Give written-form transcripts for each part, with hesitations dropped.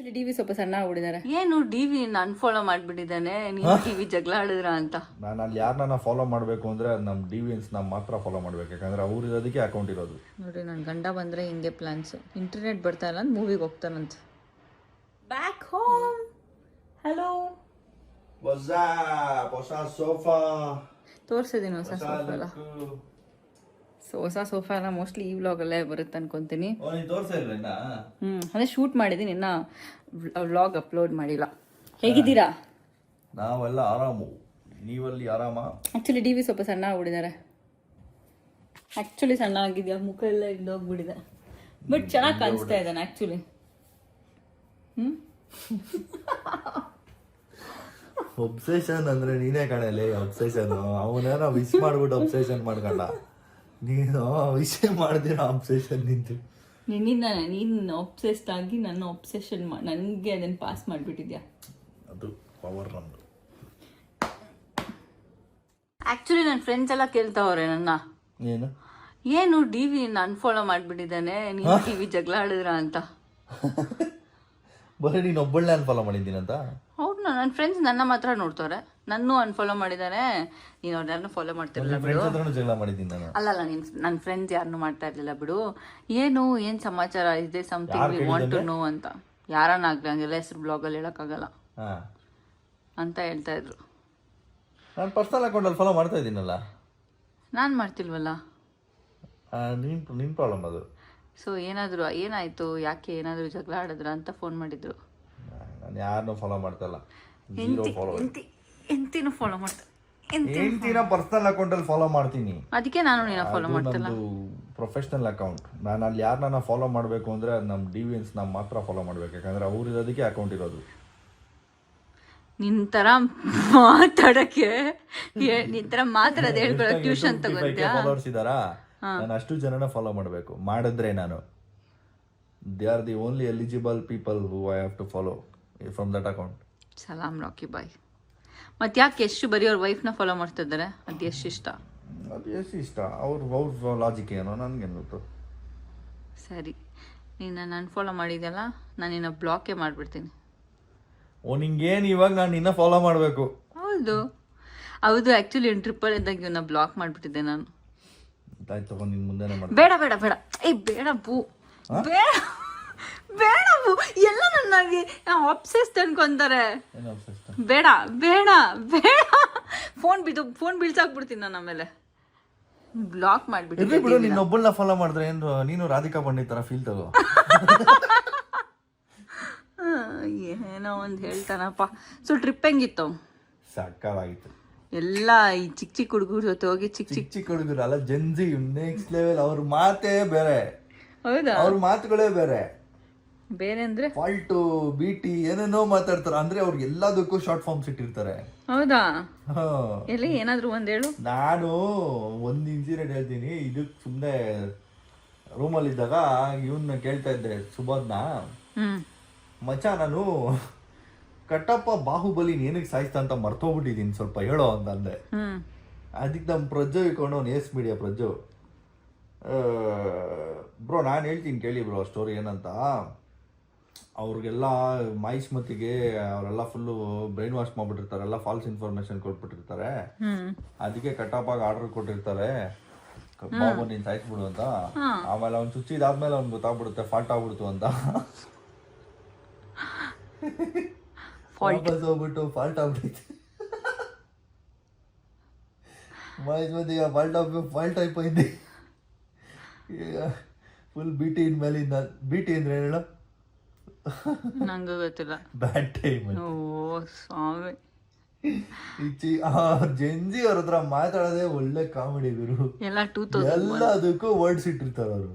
Actually D V ಸ್ವಲ್ಪ ಸಣ್ಣ ಆಗ್ಬಿಟ್ಟಿದ್ದಾರೆ. ಏನು ಡಿವಿ ಅನ್ಫಾಲೋ ಮಾಡ್ಬಿಟ್ಟಿದ್ದಾನೆ, ನೀನು ಟಿವಿ ಜಗಳ ಆಡಿದ್ರ ಅಂತ. ನಾನು ಅಲ್ಲಿ ಯಾರನ್ನ ಫಾಲೋ ಮಾಡಬೇಕು ಅಂದರೆ ನಮ್ಮ ಡಿವಿಯನ್ಸ್ನ ಮಾತ್ರ ಫಾಲೋ ಮಾಡಬೇಕು, ಯಾಕಂದರೆ ಅವ್ರು ಇರೋದಕ್ಕೆ ಅಕೌಂಟ್ ಇರೋದು. ನೋಡ್ರಿ ನನ್ನ ಗಂಡ ಬಂದರೆ ಹಿಂಗೆ ಪ್ಲಾನ್ಸ್. ಇಂಟರ್ನೆಟ್ ಬರ್ತಾ ಇಲ್ಲ ಅಂತ ಮೂವಿಗೆ ಹೋಗ್ತಾನಂತ. Back home. ಹಲೋ, ಹೊಸ ಸೋಫಾ ತೋರಿಸಿದ್ದೀನಿ ಹೊಸ ಸೋಫಾ ಎಲ್ಲ. ಹೊಸ ಸೋಫಾ ಎಲ್ಲ ಮೋಸ್ಟ್ಲಿ ಈ ವ್ಲಾಗಲ್ಲೇ ಬರುತ್ತೆ ಅನ್ಕೊಂತೀನಿ. ಅದೇ ಶೂಟ್ ಮಾಡಿದ್ದೀನಿ, ಇನ್ನ ವ್ಲಾಗ್ ಅಪ್ಲೋಡ್ ಮಾಡಿಲ್ಲ. ಹೇಗಿದ್ದೀರಾ? ನಾವೆಲ್ಲ ಆರಾಮು, ನೀವಲ್ಲಿ ಆರಾಮ? ಆ್ಯಕ್ಚುಲಿ ಡಿ ವಿ ಸ್ವಲ್ಪ ಸಣ್ಣ ಆಗ್ಬಿಟ್ಟಿದ್ದಾರೆ. ಆ್ಯಕ್ಚುಲಿ ಸಣ್ಣ ಆಗಿದೆಯಾ, ಮುಖ ಎಲ್ಲ ಇದ್ದೋಗ್ಬಿಟ್ಟಿದೆ. ಬಟ್ ಚೆನ್ನಾಗಿ ಕಾಣಿಸ್ತಾ ಇದ್ದಾನೆ ಆ್ಯಕ್ಚುಲಿ. ಒಬ್ಸೆಷನ್ ಅಂದ್ರೆ ನೀನೇ ಕಾಣಲಿ. ಒಬ್ಸೆಷನ್ ಅವನೇನೋ ವಿಶ್ ಮಾಡ್ಬಿಟ್ಟು ಒಬ್ಸೆಷನ್ ಮಾಡ್ಕೊಂಡ, ನೀನು ವಿಷಯ ಮಾಡ್ದಿರೋ ಅಬ್ಸೆಷನ್ ನಿಂತು. ನೀನು ಒಬ್ಸೆಸ್ಡ್ ಆಗಿ ನನ್ನ ಒಬ್ಸೆಷನ್ ನನಗೆ ಅದನ್ನು ಪಾಸ್ ಮಾಡಿಬಿಟ್ಟಿದ್ಯಾ. ಅದು ಪವರ್ ನಮ್ದು. ಆಕ್ಚುಲಿ ನನ್ನ ಫ್ರೆಂಡ್ಸ್ ಎಲ್ಲ ಕೇಳ್ತಾವ್ರೆ ನನ್ನ, ಏನು ಡಿವಿ ಅನ್ಫಾಲೋ ಮಾಡ್ಬಿಟ್ಟಿದ್ದಾನೆ, ನೀನು ಟಿವಿ ಜಗಳ ಆಡಿದ್ರ ಅಂತ. ಬರೀ ನೀನು ಒಬ್ಬಳನ್ನೇ ಅನ್ಫಾಲೋ ಮಾಡಿದ್ದೀನಂತ? ಹೌದು, ನನ್ನ ಫ್ರೆಂಡ್ಸ್ ನನ್ನ ಮಾತ್ರ ನೋಡ್ತವ್ರೆ. ನನ್ನೂ ಅನ್ಫಾಲೋ ಮಾಡಿದ್ದಾನೆ. ನೀನು ಅವ್ರನ್ನ ಫಾಲೋ ಮಾಡ್ತಿರಲಿಲ್ಲ ಬಿಡು. ಅಲ್ಲ ನನ್ನ ಫ್ರೆಂಡ್ಸ್ ಯಾರನ್ನೂ ಮಾಡ್ತಾ ಇರ್ಲಿಲ್ಲ ಬಿಡು. ಏನು ಸಮಾಚಾರ ಇದೆ, something we want to know ಅಂತ. ಯಾರನ್ನಾಗ್ಲಿ ಹಂಗೆಲ್ಲ ಹೆಸರು ಬ್ಲಾಗಲ್ಲಿ ಹೇಳೋಕ್ಕಾಗಲ್ಲ ಅಂತ ಹೇಳ್ತಾ ಇದ್ರು. ನಾನು ಪರ್ಸನಲ್ ಅಕೌಂಟಲ್ಲಿ ಫಾಲೋ ಮಾಡ್ತಾ ಇದ್ದೀನಲ್ಲ. ನಾನು ಮಾಡ್ತಿಲ್ವಲ್ಲ. ನಿನ್ನ ಪ್ರಾಬ್ಲಮ್ ಅದು. ಸೊ ಏನಾಯಿತು, ಯಾಕೆ ಏನಾದರೂ ಜಗಳ ಆಡಿದ್ರ ಅಂತ ಫೋನ್ ಮಾಡಿದ್ರು. ನಾನು ಯಾರನ್ನೂ ಫಾಲೋ ಮಾಡ್ತಾ ಇಲ್ಲ. ಎಂತಿನೂ ಫಾಲೋ ಮಾಡ್ತಾ, ಎಂತಿನ ಪರ್ಸನಲ್ ಅಕೌಂಟಲ್ಲಿ ಫಾಲೋ ಮಾಡ್ತೀನಿ. ಅದಕ್ಕೆ ನಾನು ನೀನು ಫಾಲೋ ಮಾಡ್ತಿಲ್ಲ. Professional account. ನಾನು ಅಲ್ಲಿ ಯಾರನ್ನ ಫಾಲೋ ಮಾಡಬೇಕು ಅಂದರೆ ನಮ್ಮ ಡಿವಿಯನ್ಸ್ನ ಮಾತ್ರ ಫಾಲೋ ಮಾಡಬೇಕು, ಯಾಕಂದರೆ ಅವ್ರು ಇರೋದಕ್ಕೆ ಅಕೌಂಟ್ ಇರೋದು. ನಿನ್ನ ಥರ ಮಾತಾಡೋಕ್ಕೆ, ನಿನ್ನ ಥರ ಮಾತಾಡೋದು ಹೇಳ್ಕೊಳಕ್ಕೆ ಟ್ಯೂಷನ್ ತಗೋತೀಯಾ? ಫಾಲೋವರ್ಸ್ ಇದ್ದಾರಾ? ನಾನು ಅಷ್ಟು ಜನನ ಫಾಲೋ ಮಾಡಬೇಕು. ಮಾಡಿದ್ರೆ ನಾನು they are the only eligible people who I have to follow from that account. ಸಲಾಮ್ ರಾಕಿ ಬಾಯ್. ಮತ್ತೆ ಯಾಕೆ ಎಷ್ಟು ಬರೀ ಅವ್ರ ವೈಫ್ನ ಫಾಲೋ ಮಾಡ್ತಿದ್ದಾರೆ? ಅದು ಎಷ್ಟು ಇಷ್ಟ? ಅದು ಎಷ್ಟು ಇಷ್ಟ, ಅವ್ರ ಲಾಜಿಕ್ ಏನೋ ನನಗೇನು ಗೊತ್ತು. ಸರಿ, ನೀನು ನಾನು ಫಾಲೋ ಮಾಡಿದೆಯಲ್ಲ, ನಾನು ನಿನ್ನ ಬ್ಲಾಕೇ ಮಾಡಿಬಿಡ್ತೀನಿ. ಓ, ನಿಂಗೇನು ಇವಾಗ ನಾನು ನಿನ್ನ ಫಾಲೋ ಮಾಡಬೇಕು? ಹೌದು ಆ್ಯಕ್ಚುಲಿ ಟ್ರಿಪ್ಪಲ್ ಇದ್ದಾಗ ಇವನ್ನ ಬ್ಲಾಕ್ ಮಾಡಿಬಿಟ್ಟಿದ್ದೆ ನಾನು. ಆಯ್ತು, ತಗೊಂಡು ನಿನ್ನ ಮುಂದೆನೇ ಮಾಡಿ. ಬೇಡ ಬೇಡ ಬೂ, ಬೇಡ ಬೂ, ಎಲ್ಲ ನನ್ನಾಗಿ ಆಬ್ಸೆಸ್ಡ್ ಅನ್ಕೊಂತಾರೆ. ಬೇಡ ಫೋನ್ ಬೀಳ್ಸಾಕ್ಬಿಡ್ತೀನಿ ನಾನು. ಆಮೇಲೆ ಬ್ಲಾಕ್ ಮಾಡ್ಬಿಟ್ಟು ಬಿಡು. ನೀನು ಒಬ್ಬಳನ್ನ ಫಾಲೋ ಮಾಡಿದ್ರೆ ಏನು, ನೀನು ರಾಧಿಕಾ ಪಂಡಿತ್ ಥರ ಫೀಲ್ ತಗೋ. ಏನೋ ಒಂದು ಹೇಳ್ತಾನಪ್ಪ. ಸೊ ಟ್ರಿಪ್ ಹೆಂಗಿತ್ತು? ಸಕ್ಕತ್ತಾಗಿತ್ತು. ಎಲ್ಲ ಈ ಚಿಕ್ಕ ಹುಡುಗರ ಜೊತೆ ಹೋಗಿ ಚಿಕ್ಕ ಹುಡುಗರು ಅಲ್ಲ, ಜೆನ್ಜಿ ನೆಕ್ಸ್ಟ್ ಲೆವೆಲ್. ಅವ್ರ ಮಾತೇ ಬೇರೆ. ಹೌದಾ? ಅವ್ರ ಮಾತುಗಳೇ ಬೇರೆ ಅಂದ್ರೆ ಫಾಲ್ಟು ಬೀಟಿ ಏನೇನೋ ಮಾತಾಡ್ತಾರೆ. ಅಂದ್ರೆ ಅವ್ರಿಗೆ ಎಲ್ಲದಕ್ಕೂ ಶಾರ್ಟ್ ಫಾರ್ಮ್ಸ್ ಇಟ್ಟಿರ್ತಾರೆ. ಹೌದಾ? ಎಲ್ಲಿ ಏನಾದ್ರು ಒಂದ್ ಹೇಳು. ನಾನು ಒಂದು ಇನ್ಸಿಡೆಂಟ್ ಹೇಳ್ತೀನಿ. ಇದಕ್ಕೆ ಸುಮ್ಮನೆ ರೂಮಲ್ಲಿ ಇದ್ದಾಗ ಇವನ್ನ ಕೇಳ್ತಾ ಇದ್ದೆ, ಸುಬೋಧ್ನ. ಮಚ್ಚ, ನಾನು ಕಟ್ಟಪ್ಪ ಬಾಹುಬಲಿ ಏನಕ್ಕೆ ಸಾಯಿಸ್ತಾ ಅಂತ ಮರ್ತೋಗ್ಬಿಟ್ಟಿದ್ದೀನಿ, ಸ್ವಲ್ಪ ಹೇಳೋ ಅಂತ ಅಂದೆ. ಅದಕ್ಕೆ ನಮ್ಮ ಪ್ರಜ್ಜು ಇಟ್ಕೊಂಡು ಅವ್ನು ಎಸ್ ಮೀಡಿಯಾ ಪ್ರಜ್ಜು, ಬ್ರೋ ನಾನು ಹೇಳ್ತೀನಿ ಕೇಳಿ ಬ್ರೋ ಸ್ಟೋರಿ ಏನಂತ. ಅವ್ರಿಗೆಲ್ಲ ಮಾಹಿಷ್ಮತಿಗೆ ಅವರೆಲ್ಲ ಫುಲ್ಲು ಬ್ರೈನ್ ವಾಶ್ ಮಾಡ್ಬಿಟ್ಟಿರ್ತಾರೆ, ಎಲ್ಲ ಫಾಲ್ಸ್ ಇನ್ಫಾರ್ಮೇಶನ್ ಕೊಟ್ಬಿಟ್ಟಿರ್ತಾರೆ. ಅದಕ್ಕೆ ಕಟ್ಟಪ್ಪಾಗ ಆರ್ಡರ್ ಕೊಟ್ಟಿರ್ತಾರೆ, ಬಾಬು ನೀನು ಸಾಯಿಸ್ಬಿಡು ಅಂತ. ಆಮೇಲೆ ಅವ್ನು ಚುಚ್ಚಿದಾದ್ಮೇಲೆ ಅವ್ನು ಗೊತ್ತಾಗ್ಬಿಡುತ್ತೆ ಫಾಲ್ಟ್ ಆಗ್ಬಿಡ್ತು ಅಂತ. ವಾಪಸ್ ಹೋಗ್ಬಿಟ್ಟು ಫಾಲ್ಟ್ ಆಗ್ಬಿಟ್ಟೈತೆ. ಮಾಹಿಷ್ಮತಿಗೆ ಫಾಲ್ಟ್ అయిపోయింది. ಫುಲ್ ಬೀಟಿ ಇನ್ ಮೇಲಿಂದ. ಬೀಟಿ ಅಂದ್ರೆ ಹೇಳ, ನಂಗೆ ಗೊತ್ತಿಲ್ಲ. Bad time. ಓ ಸ್ವಾಮಿ, ಜೆನ್ಜಿ ಅವ್ರ ಹತ್ರ ಮಾತಾಡೋದೇ ಒಳ್ಳೆ ಕಾಮಿಡಿ ಗುರು. ಎಲ್ಲದಕ್ಕೂ ವರ್ಡ್ಸ್ ಇಟ್ಟಿರ್ತಾರೆ ಅವರು.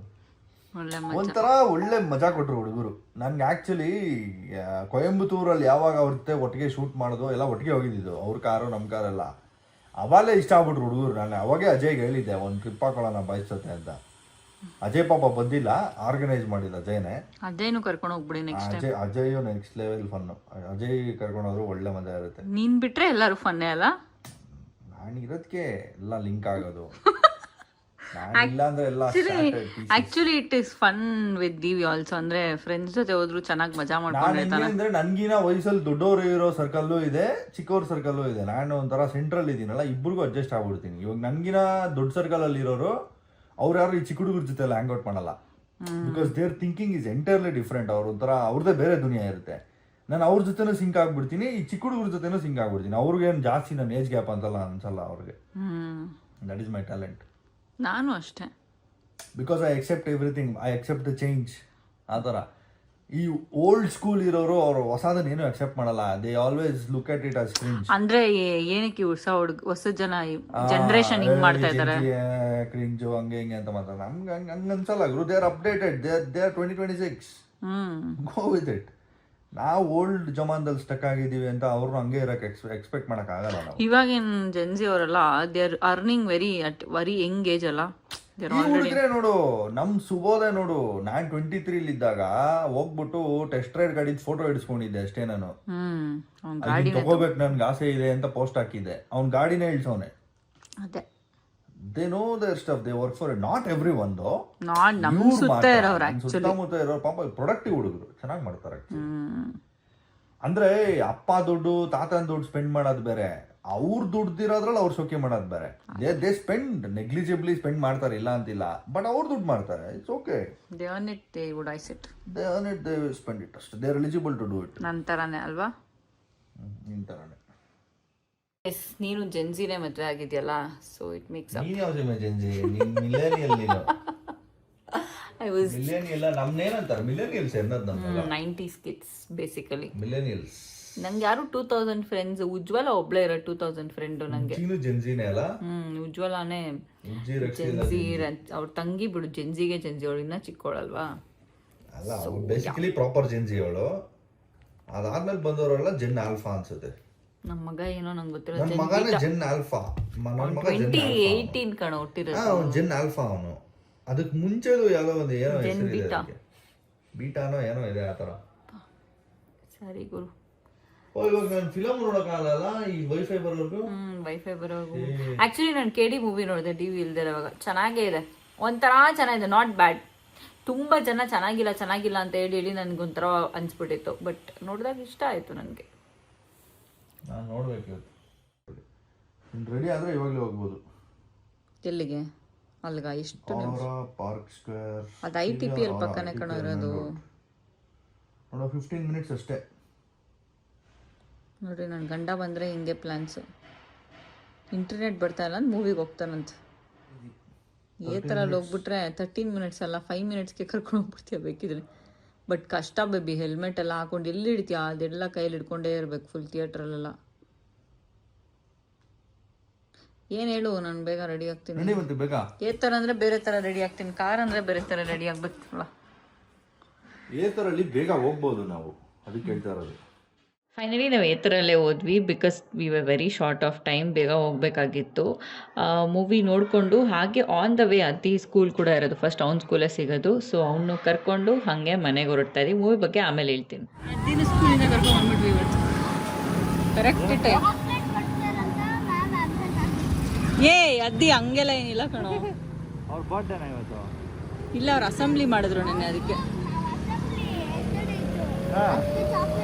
ಒಂಥರ ಒಳ್ಳೆ ಮಜಾ ಕೊಟ್ರು ಹುಡುಗರು. ನನ್ಗೆ ಆಕ್ಚುಲಿ ಕೊಯಂಬತ್ತೂರಲ್ಲಿ ಯಾವಾಗ ಅವ್ರ ಜೊತೆ ಒಟ್ಟಿಗೆ ಶೂಟ್ ಮಾಡೋದು ಎಲ್ಲ ಒಟ್ಟಿಗೆ ಹೋಗಿದ್ದು, ಅವ್ರ ಕಾರು ನಮ್ಮ ಕಾರೆಲ್ಲ. ಅವಾಗಲೇ ಇಷ್ಟ ಆಗ್ಬಿಟ್ರು ಹುಡುಗರು. ನಾನು ಅವಾಗೇ ಅಜಯ್ಗೆ ಹೇಳಿದ್ದೆ ಒಂದು ಟ್ರಿಪ್ ಹಾಕೊಳ್ಳೋಣ ಬಾಯ್ಸ್ ಜೊತೆ ಅಂತ. ಅಜಯ್ ಪಾಪ ಬಂದಿಲ್ಲ, ಆರ್ಗನೈಸ್ ಮಾಡಿಲ್ಲ ಅಜಯ್ನೇ. ಅಜಯ್ನು ಕರ್ಕೊಂಡು ಹೋಗ್ಬಿಡಿ next time. Ajay next level fun. Ajay ಕರ್ಕೊಂಡೋದ್ರು ಒಳ್ಳೆ ಮಜಾ ಇರುತ್ತೆ. ನೀನ್ ಬಿಟ್ರೆ ಎಲ್ಲರೂ ಫನ್ನೇ ಅಲ್ಲ. ನಾನು ಇರೋದಕ್ಕೆ ಎಲ್ಲ ಲಿಂಕ್ ಆಗೋದು. ಇಲ್ಲ ಅಂದ್ರೆ ಎಲ್ಲ actually it is fun with Divi also. ಅಂದ್ರೆ ಫ್ರೆಂಡ್ಸ್ ಜೊತೆ ಹೋದ್ರು ಚೆನ್ನಾಗಿ ಮಜಾ ಮಾಡ್ಕೊಂಡಿರ್ತಾನೆ. ಅಂದ್ರೆ ನನ್ಗಿನ ವಯಸ್ಸಲ್ಲಿ ದೊಡ್ಡವರು ಇರೋ ಸರ್ಕಲ್ಲು ಇದೆ, ಚಿಕ್ಕವ್ರ ಸರ್ಕಲ್ಲು ಇದೆ. ನಾನು ಒಂಥರ ಸೆಂಟ್ರಲ್ ಇದೀನಲ್ಲ, ಇಬ್ಬರಿಗೂ ಅಡ್ಜಸ್ಟ್ ಆಗ್ಬಿಡ್ತೀನಿ. ಇವಾಗ ನನ್ಗಿನ ದೊಡ್ಡ ಸರ್ಕಲ್ ಅಲ್ಲಿ ಇರೋರು ಅವ್ರು ಯಾರು ಈ ಚಿಕ್ಕ ಹುಡುಗರ ಜೊತೆ ಎಲ್ಲ ಹ್ಯಾಂಗ್ ಔಟ್ ಮಾಡಲ್ಲ. Because there thinking is entirely different. ಅವ್ರ ಒಂಥರ ಅವ್ರದ್ದೇ ಬೇರೆ ದುನಿಯಾ ಇರುತ್ತೆ. ನಾನು ಅವ್ರ ಜೊತೆನೂ ಸಿಂಕ್ ಆಗ್ಬಿಡ್ತೀನಿ, ಈ ಚಿಕ್ಕ ಹುಡುಗರ ಜೊತೆನೂ ಸಿಂಕ್ ಆಗ್ಬಿಡ್ತೀನಿ. ಅವ್ರಿಗೇನು ಜಾಸ್ತಿ ನನ್ನ ಏಜ್ ಗ್ಯಾಪ್ ಅಂತಲ್ಲ ಅನ್ಸಲ್ಲ ಅವ್ರಿಗೆ. That is my talent. ನಾನು ಅಷ್ಟೇ. Because I accept everything, I accept the change. ಆ ಥರ ಈ ಓಲ್ಡ್ ಸ್ಕೂಲ್ ಇರೋರು ಅವ್ರು ಹೊಸದನ್ನ ಏನು ಅಕ್ಸೆಪ್ಟ್ ಮಾಡಲ್ಲ. They always look at it as cringe. ಅಂದ್ರೆ ಏನಕ್ಕೆ ಹೊಸ ಜನ ಜನರೇಷನ್ ಹಿಂಗ್ ಮಾಡ್ತಾ ಇದ್ದಾರೆ, ಕ್ರಿಂಜು ಹಂಗೆ ಹಿಂಗೆ ಅಂತ ಮಾತಾಡ. ನಮ್ಗೆ ಹಂಗೆ ಅನ್ಸಲ್ಲ ಗುರು. They are updated, they are 2026. Go with it. ನಾವು ಓಲ್ಡ್ ಜಮಾನದಲ್ಲಿ ಸ್ಟಕ್ ಆಗಿದೀವಿ ಅಂತ ಅವ್ರನ್ನ ಹಂಗೆ ಇರಕ್ಕೆ ಎಕ್ಸ್ಪೆಕ್ಟ್ ಮಾಡಕ್ ಆಗಲ್ಲ ನಾವು. ಇವಾಗಿನ ಜೆನ್ಸಿ ಅವರೆಲ್ಲ they are earning very Young age ಅಲ್ಲ. ಹುಡುಗ್ರೆ ನೋಡು, ನಮ್ ಸುಬೋಧೆ ನೋಡು, ನಾನ್ 23 ಇದ್ದಾಗ ಹೋಗ್ಬಿಟ್ಟು ಟೆಸ್ಟ್ ರೈಡ್ ಗಾಡಿ ಫೋಟೋ ಹಿಡಿಸ್ಕೊಂಡಿದ್ದೆ ಅಷ್ಟೇ. ನಾನು ತಗೋಬೇಕು ನನ್ಗೆ ಆಸೆ ಇದೆ ಅಂತ ಪೋಸ್ಟ್ ಹಾಕಿದ್ದೆ. ಅವ್ನ್ ಗಾಡಿನೇ ಇಳ್ಸೋನೆ. ಅದೇ they know their stuff, they work for it. Not everyone though, ಸುತ್ತಮುತ್ತ ಇರೋರು ಪಾಪ ಪ್ರೊಡಕ್ಟಿವ್ ಹುಡುಗರು ಚೆನ್ನಾಗಿ ಮಾಡ್ತಾರೆ. ಅಂದ್ರೆ ಅಪ್ಪ ದುಡ್ಡು ತಾತನ ದುಡ್ಡು ಸ್ಪೆಂಡ್ ಮಾಡೋದು ಬೇರೆ, ಅವ್ರ ದುಡ್ದಿರೋದ್ರಲ್ಲಿ ಅವ್ರು ಶೋಕಿ ಮಾಡೋದು ಬೇರೆ. ದೇ ಸ್ಪೆಂಡ್ ನೆಗ್ಲಿಜಿಬಲಿ ಸ್ಪೆಂಡ್ ಮಾಡ್ತಾರೆ, ಇಲ್ಲ ಅಂತಿಲ್ಲ, ಬಟ್ ಅವ್ರು ದುಡ್ಡು ಮಾಡ್ತಾರೆ. It's okay. They earn it, they would ice it, they earn it, they spend it ಅಷ್ಟೇ. They are eligible to do it. ನಂತರನೇ ಅಲ್ವಾ? ನಿಂತರನೇ. ಎಸ್, ನೀನು ಜೆನ್ಸಿನೇ ಮದುವೆ ಆಗಿದೆಯಲ್ಲ, ಸೊ ಇಟ್ ಮೇಕ್ಸ್ ಅಪ್. ನೀನು ಯಾವ ಜೆನ್ಸಿ? ಮಿಲೇನಿಯಲ್. ನೀನು ಐ ವಾಸ್ ಮಿಲೇನಿಯಲ್. ನಮ್ನೇನಂತಾರೆ ಮಿಲೇನಿಯಲ್ಸ್ ಅನ್ನೋದು? ನಮ್ಮಲ್ಲ 90s ಕಿಡ್ಸ್ ಬೇಸಿಕಲಿ ಮಿಲೇನಿಯಲ್ಸ್. ನಂಗೆ ಯಾರು 2000 ಫ್ರೆಂಡ್ಸ್, ಉಜ್ವಲ ಒಬ್ಳೆ ಇರೋ 2000 ಫ್ರೆಂಡ್ ನಂಗೆ. ಜೆನ್ಸಿನೇ ಅಲ್ಲ? ಉಜ್ವಲಾನೇ ಜೆನ್ಸಿ. ಅವ್ರ ತಂಗಿ ಬಿಡು, ಜೆನ್ಸಿಗೆ ಜೆನ್ಸಿ. ಅವಳು ಇನ್ನ ಚಿಕ್ಕವಳಲ್ವಾ? ಅಲ್ಲ, ಅವ್ರು ಬೇಸಿಕಲಿ ಪ್ರಾಪರ್ ಜೆನ್ಸಿ ಅವಳು. ಅದಾದ್ಮೇಲೆ ಬಂದವರೆಲ್ಲ ಜೆನ್ ಆಲ್ಫಾ ಅನ್ಸುತ್ತೆ. ನಮ್ಮ ಮಗ ಏನೋ ನಂಗೆ ಗೊತ್ತಿರೋ ನನ್ನ ಮಗನೇ ಜೆನ್ ಆಲ್ಫಾ. ನನ್ನ ಮಗ 2018 ಕಣ ಹುಟ್ಟಿರೋದು. ಜೆನ್ ಆಲ್ಫಾ ಅವನು. ಅದಕ್ಕೆ ಮುಂಚೆದು ಯಾವುದೋ ಒಂದು ಏನೋ ಹೆಸರಿದೆ, ಬೀಟಾನೋ ಏನೋ ಇದೆ ಆ ಥರ. ಸರಿ ಗುರು. ಇವಾಗ ನಾನು ಫಿಲಮ್ ನೋಡೋಕ್ಕಾಗಲ್ಲ ಈ ವೈಫೈ ಬರೋರ್ಗು. ವೈಫೈ ಬರೋರ್ಗು. ಆಕ್ಚುಲಿ ನಾನು KD ಮೂವಿ ನೋಡಿದೆ, ಟಿವಿ ಇಲ್ದಿರೋವಾಗ. ಚೆನ್ನಾಗೇ ಇದೆ, ಒಂಥರ ಚೆನ್ನಾಗಿದೆ, ನಾಟ್ ಬ್ಯಾಡ್. ತುಂಬ ಜನ ಚೆನ್ನಾಗಿಲ್ಲ ಅಂತ ಹೇಳಿ ನನಗೊಂಥರ ಅನ್ಸ್ಬಿಟ್ಟಿತ್ತು. ಬಟ್ ನೋಡಿದಾಗ ಇಷ್ಟ ಆಯಿತು ನನಗೆ. ನಾನು ನೋಡ್ಬೇಕು ಇವತ್ತು. ರೆಡಿ ಆದರೆ ಇವಾಗಲೇ ಹೋಗ್ಬೋದು. ಎಲ್ಲಿಗೆ? ಅಲ್ಗ? ಇಷ್ಟು ಪಾರ್ಕ್ ಸ್ಕ್ವೇರ್. ಅದು ITPL ಪಕ್ಕನೇ ಕಣೋ ಇರೋದು. ನೋಡೋ 15 ಮಿನಿಟ್ಸ್ ಅಷ್ಟೇ. ನೋಡ್ರಿ, ನನ್ನ ಗಂಡ ಬಂದರೆ ಹಿಂಗೆ ಪ್ಲ್ಯಾನ್ಸು. ಇಂಟರ್ನೆಟ್ ಬರ್ತಾ ಇಲ್ಲ ಅಂತ ಮೂವಿಗೆ ಹೋಗ್ತಾನಂತ. ಈ ಥರ ಹೋಗ್ಬಿಟ್ರೆ 13 ಮಿನಿಟ್ಸ್ ಅಲ್ಲ 5 ಮಿನಿಟ್ಸ್ಗೆ ಕರ್ಕೊಂಡು ಹೋಗ್ಬಿಡ್ತೀಯ ಬೇಕಿದ್ರೆ. ಬಟ್ ಕಷ್ಟ ಬೇಬಿ, ಹೆಲ್ಮೆಟ್ ಎಲ್ಲ ಹಾಕೊಂಡು ಎಲ್ಲಿ ಹಿಡ್ತೀಯ? ಅದೆಲ್ಲ ಕೈಯಲ್ಲಿ ಹಿಡ್ಕೊಂಡೇ ಇರಬೇಕು ಫುಲ್ ಥಿಯೇಟ್ರಲ್ಲೆಲ್ಲ. ಏನು ಹೇಳು, ನಾನು ಬೇಗ ರೆಡಿ ಆಗ್ತೀನಿ. ಏ ಥರ ಅಂದರೆ ಬೇರೆ ಥರ ರೆಡಿ ಆಗ್ತೀನಿ, ಕಾರ್ ಅಂದರೆ ಬೇರೆ ಥರ ರೆಡಿ ಆಗ್ಬೇಕಲ್ಲ. ಏ ಥರಲ್ಲಿ ಬೇಗ ಹೋಗ್ಬೋದು ನಾವು, ಅದಕ್ಕೆ ಹೇಳ್ತಾ ಇರೋದು. ಫೈನಲಿ ನಾವು ಏತರಲ್ಲೇ ಹೋದ್ವಿ, because we were very short of time, ಬೇಗ ಹೋಗಬೇಕಾಗಿತ್ತು. ಮೂವಿ ನೋಡಿಕೊಂಡು ಹಾಗೆ ಆನ್ ದ ವೇ ಅತಿ ಸ್ಕೂಲ್ ಕೂಡ ಇರೋದು, ಫಸ್ಟ್ ಅವ್ನ ಸ್ಕೂಲೇ ಸಿಗೋದು. ಸೊ ಅವನು ಕರ್ಕೊಂಡು ಹಾಗೆ ಮನೆಗೆ ಹೊರಡ್ತಾ ಇದ್ದೀವಿ. ಮೂವಿ ಬಗ್ಗೆ ಆಮೇಲೆ ಹೇಳ್ತೀನಿ. ಅದ್ದಿನ ಸ್ಕೂಲಿಂದ ಕರ್ಕೊಂಡು ಬಂದ್ಬಿಟ್ವಿ ಇವತ್ತು ಕರೆಕ್ಟ್ ಟೈಮ್. ಏ ಅದ್ದಿ ಹಂಗೆಲ್ಲ ಏನಿಲ್ಲ ಕಣೋ, ಅವ್ರ ಬರ್ಡೇನಾ ಇವತ್ತು? ಇಲ್ಲ, ಅವ್ರು ಅಸೆಂಬ್ಲಿ ಮಾಡಿದ್ರು ನೆನ್ನೆ, ಅದಕ್ಕೆ.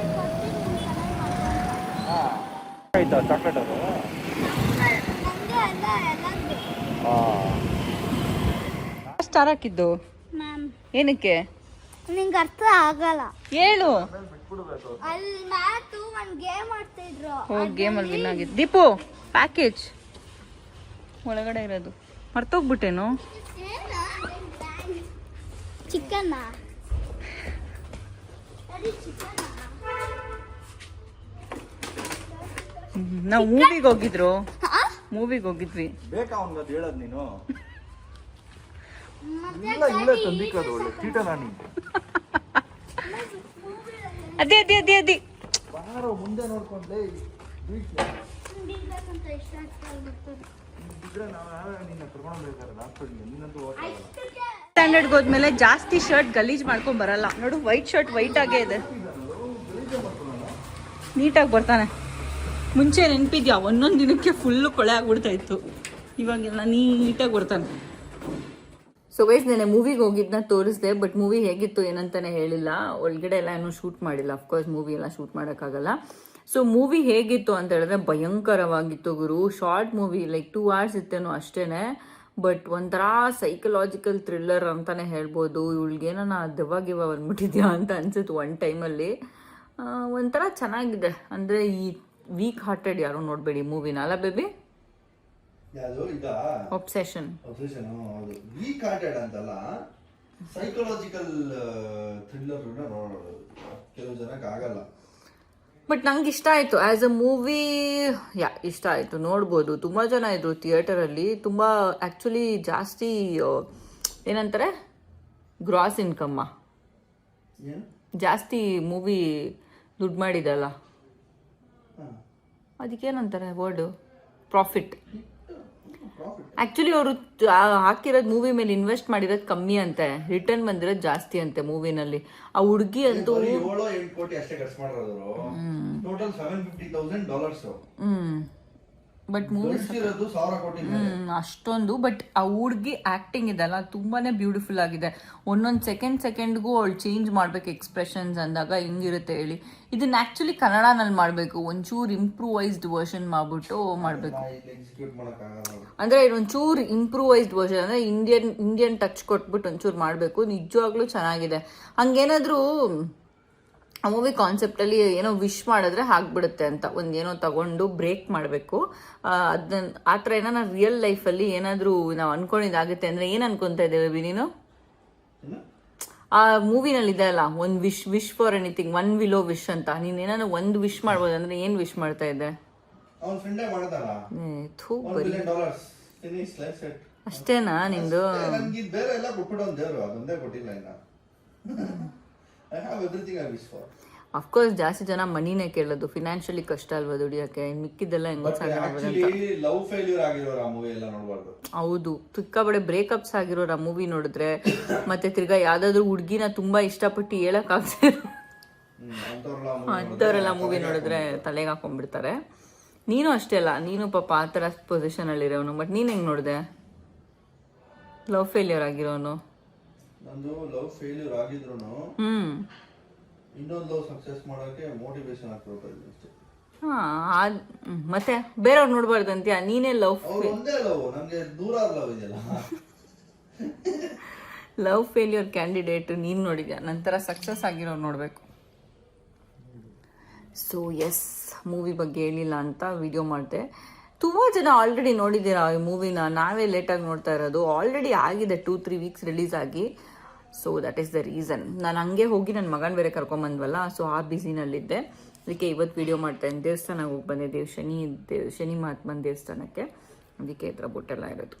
ಚಾಕ್ಲೇಟ್ ಅದು ಸ್ಟಾರ್ ಹಾಕಿದ್ದು ಏನಕ್ಕೆ? ನಿಂಗೆ ಅರ್ಥ ಆಗಲ್ಲ, ಹೇಳು. ಅಲ್ಲಿ ಮ್ಯಾಥು ಒಂದು ಗೇಮ್ ಆಡ್ತಿದ್ರು. ಗೇಮಲ್ಲಿ ವಿನ್ ಆಗಿದ್ದು. ದೀಪು, ಪ್ಯಾಕೇಜ್ ಒಳಗಡೆ ಇರೋದು ಮರ್ತೋಗ್ಬಿಟ್ಟೇನು? ಚಿಕನ್ನ ನಾವು ಮೂವಿಗೆ ಹೋಗಿದ್ವಿ. ಬೇಕಾ ಅವನ್ಗದು ಹೇಳೋದು ನೀನು? ಇಲ್ಲ ಇಲ್ಲ ತಂದಿಕ್ಕದು ಒಳ್ಳೆ ಚೀಟ ನಾನು. ಅದೇ ಅದೇ ಅದೇ ಅದೇ ಬಾರೋ ಮುಂದೆ ನೋಡ್ಕೊಂಡ್ಲೆ. ಸ್ಟ್ಯಾಂಡರ್ಡ್ಗೆ ಹೋದ್ಮೇಲೆ ಜಾಸ್ತಿ ಶರ್ಟ್ ಗಲೀಜ್ ಮಾಡ್ಕೊಂಡ್ ಬರಲ್ಲ. ನೋಡು, ವೈಟ್ ಶರ್ಟ್ ವೈಟ್ ಆಗೇ ಇದೆ, ನೀಟಾಗಿ ಬರ್ತಾನೆ. ಮುಂಚೆ ನೆನಪಿದ್ಯಾ, ಒಂದೊಂದು ದಿನಕ್ಕೆ ಫುಲ್ಲು ಕೊಳೆ ಆಗ್ಬಿಡ್ತಾ ಇತ್ತು. ಇವಾಗೆಲ್ಲ ನೀಟಾಗಿ ಬರ್ತಾನೆ. ಸೊ ಗೈಸ್ ನೆನೆ ಮೂವಿಗೆ ಹೋಗಿದ್ನ ತೋರಿಸ್ದೆ, ಬಟ್ ಮೂವಿ ಹೇಗಿತ್ತು ಏನಂತಾನೆ ಹೇಳಿಲ್ಲ. ಒಳಗಡೆ ಎಲ್ಲ ಏನೂ ಶೂಟ್ ಮಾಡಿಲ್ಲ, ಅಫ್ಕೋರ್ಸ್ ಮೂವಿ ಎಲ್ಲ ಶೂಟ್ ಮಾಡೋಕ್ಕಾಗಲ್ಲ. ಸೊ ಮೂವಿ ಹೇಗಿತ್ತು ಅಂತ ಹೇಳಿದ್ರೆ ಭಯಂಕರವಾಗಿತ್ತು ಗುರು. ಶಾರ್ಟ್ ಮೂವಿ, ಲೈಕ್ 2 hours ಇತ್ತೇನೋ ಅಷ್ಟೇನೆ, ಬಟ್ ಒಂಥರ ಸೈಕಲಾಜಿಕಲ್ ಥ್ರಿಲ್ಲರ್ ಅಂತಾನೆ ಹೇಳ್ಬೋದು. ಇವಳಿಗೇನೋ ದೆವ್ವಾಗಿವ ಬಂದ್ಬಿಟ್ಟಿದ್ಯಾ ಅಂತ ಅನ್ಸುತ್ತೆ ಒನ್ ಟೈಮಲ್ಲಿ. ಒಂಥರ ಚೆನ್ನಾಗಿದೆ. ಅಂದರೆ ಈ ವೀಕ್ ಹಾರ್ಟೆಡ್ ಯಾರು ನೋಡಬೇಡಿ ಮೂವಿನ, ಅಲ್ಲ ಬೇಬಿ? ಯಾವುದು ಈಗ ಒಬ್ಸೆಷನ್ ಹೌದು. ವೀಕ್ ಹಾರ್ಟೆಡ್ ಅಂತಲ್ಲ, ಸೈಕಲಾಜಿಕಲ್ ಥ್ರಿಲ್ಲರ್ ನೋಡೋದು ಕೆಲವು ಜನಕ್ಕೆ ಆಗಲ್ಲ. ಬಟ್ ನಂಗೆ ಇಷ್ಟ ಆಯಿತು ಆ್ಯಸ್ ಅ ಮೂವಿ. ಇಷ್ಟ ಆಯಿತು, ನೋಡ್ಬೋದು. ತುಂಬ ಜನ ಇದ್ರು ಥಿಯೇಟರಲ್ಲಿ. ತುಂಬ ಆ್ಯಕ್ಚುಲಿ ಜಾಸ್ತಿ ಏನಂತಾರೆ ಗ್ರಾಸ್ ಇನ್ಕಮ್ಮ, ಜಾಸ್ತಿ ಮೂವಿ ದುಡ್ಡು ಮಾಡಿದಲ್ಲ, ಅದಕ್ಕೇನಂತಾರೆ ವರ್ಡು, ಪ್ರಾಫಿಟ್. ಆ್ಯಕ್ಚುಲಿ ಅವರು ಹಾಕಿರೋದು ಮೂವಿ ಮೇಲೆ ಇನ್ವೆಸ್ಟ್ ಮಾಡಿರೋದು ಕಮ್ಮಿ ಅಂತೆ, ರಿಟರ್ನ್ ಬಂದಿರೋದು ಜಾಸ್ತಿ ಅಂತೆ ಮೂವಿನಲ್ಲಿ. ಆ ಹುಡುಗಿ ಅಂತೂ 7-8 ಕೋಟಿ ಅಷ್ಟೇ ಖರ್ಚು ಮಾಡಿರೋದು, ಟೋಟಲ್ $750,000. ಬಟ್ ಮೂವಿ $1,000 ಕೋಟಿ ಅಷ್ಟೊಂದು. ಬಟ್ ಆ ಹುಡುಗಿ ಆ್ಯಕ್ಟಿಂಗ್ ಇದೆಲ್ಲ ತುಂಬಾನೇ ಬ್ಯೂಟಿಫುಲ್ ಆಗಿದೆ. ಒಂದೊಂದು ಸೆಕೆಂಡ್ಗೂ ಅವಳು ಚೇಂಜ್ ಮಾಡ್ಬೇಕು ಎಕ್ಸ್ಪ್ರೆಷನ್ಸ್ ಅಂದಾಗ ಹಿಂಗಿರುತ್ತೆ ಹೇಳಿ. ಇದನ್ನ ಆ್ಯಕ್ಚುಲಿ ಕನ್ನಡನಲ್ಲಿ ಮಾಡಬೇಕು, ಒಂಚೂರು ಇಂಪ್ರೂವೈಸ್ಡ್ ವರ್ಷನ್ ಮಾಡ್ಬಿಟ್ಟು ಮಾಡಬೇಕು. ಅಂದರೆ ಒಂಚೂರು ಇಂಪ್ರೂವೈಸ್ಡ್ ವರ್ಷನ್ ಅಂದರೆ ಇಂಡಿಯನ್ ಟಚ್ ಕೊಟ್ಬಿಟ್ಟು ಒಂಚೂರು ಮಾಡಬೇಕು. ನಿಜವಾಗ್ಲೂ ಚೆನ್ನಾಗಿದೆ. ಹಂಗೇನಾದರೂ ಆ ಮೂವಿ ಕಾನ್ಸೆಪ್ಟಲ್ಲಿ ಏನೋ ವಿಶ್ ಮಾಡಿದ್ರೆ ಆಗ್ಬಿಡುತ್ತೆ ಅಂತ ಒಂದೇನೋ ತಗೊಂಡು ಬ್ರೇಕ್ ಮಾಡಬೇಕು. ಅದನ್ನ ಆ ಥರ ಏನೋ ರಿಯಲ್ ಲೈಫಲ್ಲಿ ಏನಾದರೂ ನಾವು ಅನ್ಕೊಂಡಿದ್ದಾಗುತ್ತೆ ಅಂದರೆ ಏನು ಅನ್ಕೊತಾ ಇದ್ದೇವೆ ನೀನು? ಆ ಮೂವಿನಲ್ಲಿ ಇದೆ ಅಲ್ಲ, ಒಂದು wish for anything, 1 willow wish ಅಂತ. ನೀನು ಏನಾದ್ರು ಒಂದು ವಿಶ್ ಮಾಡ್ಬೋದು ಅಂದರೆ ಏನು ವಿಶ್ ಮಾಡ್ತಾ ಇದ್ದೆ? ಅಷ್ಟೇನಾ ನಿಂದು? ಅಫ್ಕೋರ್ಸ್ ಜಾಸ್ತಿ ಜನ ಮನಿನೇ ಕೇಳೋದು, ಫಿನಾನ್ಷಿಯಲಿ ಕಷ್ಟ ಅಲ್ವಾ ದುಡಿಯೋಕೆ, ಮಿಕ್ಕಿದ್ದೆಲ್ಲ ಹೌದು. ಸಿಕ್ಕಾಬಡೆ ಬ್ರೇಕಪ್ಸ್ ಆಗಿರೋರು ಆ ಮೂವಿ ನೋಡಿದ್ರೆ, ಮತ್ತೆ ತಿರ್ಗಾ ಯಾವ್ದಾದ್ರು ಹುಡ್ಗಿನ ತುಂಬಾ ಇಷ್ಟಪಟ್ಟು ಹೇಳಕ್ಕಾಗ್ತದೆ ಅಂಥವ್ರೆಲ್ಲ ಮೂವಿ ನೋಡಿದ್ರೆ ತಲೆಗೆ ಹಾಕೊಂಡ್ಬಿಡ್ತಾರೆ. ನೀನು ಅಷ್ಟೇ ಅಲ್ಲ, ನೀನು ಪಾಪ ಆ ಥರ ಪೊಸಿಷನ್ ಅಲ್ಲಿ ಇರೋನು. ಬಟ್ ನೀನ್ ಹೆಂಗ್ ನೋಡಿದೆ? ಲವ್ ಫೇಲ್ಯೂರ್ ಆಗಿರೋನು. ನಂದು ಲವ್ ಫೇಲ್ಯೂರ್ ಆಗಿದ್ರುನು ಇನ್ನೊಂದು ಲವ್ ಸಕ್ಸಸ್ ಮಾಡೋಕೆ ಮೋಟಿವೇಶನ್ ಆಗ್ತಿರೋದು ಅಷ್ಟೇ. ಮತ್ತೆ ಬೇರೆಯವ್ರು ನೋಡ್ಬಾರ್ದಂತೀಯ, ನೀನೇ ಲವ್ ಒಂದೇ ಲವ್, ನನಗೆ ದೂರ ಲವ್ ಇದೆಯಲ್ಲ. ಲವ್ ಫೇಲ್ಯೂರ್ ಕ್ಯಾಂಡಿಡೇಟ್ ನೀನು ನೋಡಿದ್ಯಾ, ನಂತರ ಸಕ್ಸಸ್ ಆಗಿರೋರು ನೋಡಬೇಕು. ಸೊ ಎಸ್, ಮೂವಿ ಬಗ್ಗೆ ಹೇಳಿಲ್ಲ ಅಂತ ವಿಡಿಯೋ ಮಾಡಿದೆ. ತುಂಬ ಜನ ಆಲ್ರೆಡಿ ನೋಡಿದ್ದೀರಾ ಈ ಮೂವಿನ, ನಾವೇ ಲೇಟಾಗಿ ನೋಡ್ತಾ ಇರೋದು. ಆಲ್ರೆಡಿ ಆಗಿದೆ 2-3 weeks ರಿಲೀಸ್ ಆಗಿ. So that is the reason. ನಾನು ಹಂಗೆ ಹೋಗಿ ನನ್ನ ಮಗನ ಬೇರೆ ಕರ್ಕೊಂಬಂದ್ವಲ್ಲ, ಸೊ ಆ ಬ್ಯುಸಿನಲ್ಲಿದ್ದೆ. ಅದಕ್ಕೆ ಇವತ್ತು ವಿಡಿಯೋ ಮಾಡ್ತಾಯಿದ್ದೀನಿ. ದೇವಸ್ಥಾನಕ್ಕೆ ಹೋಗಿ ಬಂದಿದ್ದೀವಿ, ಶನಿ ಮಹಾತ್ಮನ ದೇವಸ್ಥಾನಕ್ಕೆ. ಅದಕ್ಕೆ ಈ ಥರ ಬೊಟ್ಟೆಲ್ಲ ಇರೋದು.